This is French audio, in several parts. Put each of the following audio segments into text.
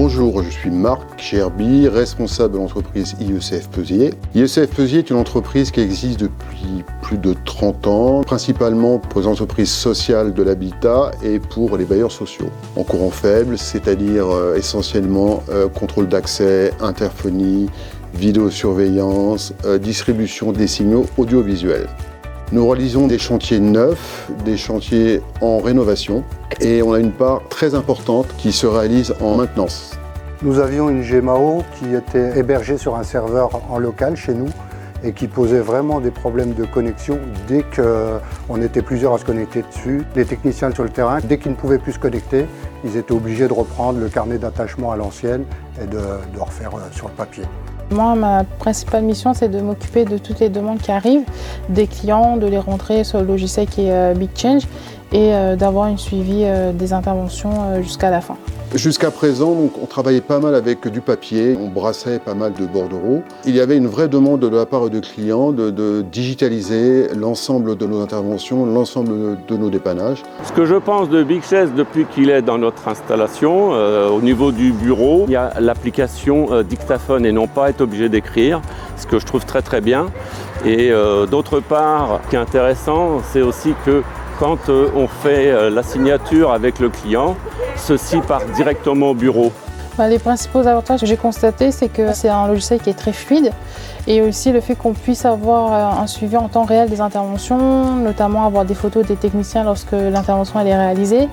Bonjour, je suis Marc Gerby, responsable de l'entreprise IECF Peusier. IECF Peusier est une entreprise qui existe depuis plus de 30 ans, principalement pour les entreprises sociales de l'habitat et pour les bailleurs sociaux. En courant faible, c'est-à-dire essentiellement contrôle d'accès, interphonie, vidéosurveillance, distribution des signaux audiovisuels. Nous réalisons des chantiers neufs, des chantiers en rénovation et on a une part très importante qui se réalise en maintenance. Nous avions une GMAO qui était hébergée sur un serveur en local chez nous et qui posait vraiment des problèmes de connexion dès qu'on était plusieurs à se connecter dessus. Les techniciens sur le terrain, dès qu'ils ne pouvaient plus se connecter, ils étaient obligés de reprendre le carnet d'attachement à l'ancienne et de refaire sur le papier. Moi, ma principale mission, c'est de m'occuper de toutes les demandes qui arrivent, des clients, de les rentrer sur le logiciel qui est BigChange et d'avoir un suivi des interventions jusqu'à la fin. Jusqu'à présent, on travaillait pas mal avec du papier, on brassait pas mal de bordereaux. Il y avait une vraie demande de la part de clients de digitaliser l'ensemble de nos interventions, l'ensemble de nos dépannages. Ce que je pense de BigChange depuis qu'il est dans notre installation, au niveau du bureau, il y a l'application dictaphone et non pas être obligé d'écrire, ce que je trouve très très bien. Et d'autre part, ce qui est intéressant, c'est aussi que quand on fait la signature avec le client, ceci part directement au bureau. Les principaux avantages que j'ai constatés, c'est que c'est un logiciel qui est très fluide et aussi le fait qu'on puisse avoir un suivi en temps réel des interventions, notamment avoir des photos des techniciens lorsque l'intervention est réalisée,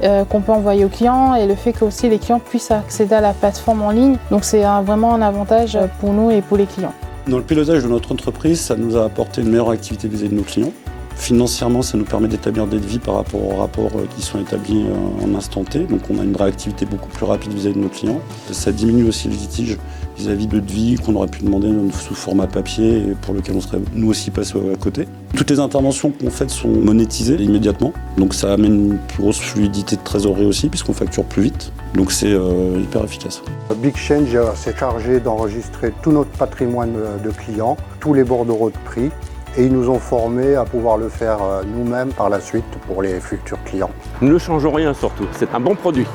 qu'on peut envoyer aux clients et le fait que aussi les clients puissent accéder à la plateforme en ligne. Donc c'est vraiment un avantage pour nous et pour les clients. Dans le pilotage de notre entreprise, ça nous a apporté une meilleure activité vis-à-vis de nos clients. Financièrement, ça nous permet d'établir des devis par rapport aux rapports qui sont établis en instant T. Donc on a une réactivité beaucoup plus rapide vis-à-vis de nos clients. Ça diminue aussi le litige vis-à-vis de devis qu'on aurait pu demander sous format papier et pour lequel on serait nous aussi passé à côté. Toutes les interventions qu'on fait sont monétisées immédiatement. Donc ça amène une plus grosse fluidité de trésorerie aussi puisqu'on facture plus vite. Donc c'est hyper efficace. BigChange s'est chargé d'enregistrer tout notre patrimoine de clients, tous les bordereaux de prix. Et ils nous ont formés à pouvoir le faire nous-mêmes par la suite pour les futurs clients. Ne changeons rien surtout, c'est un bon produit.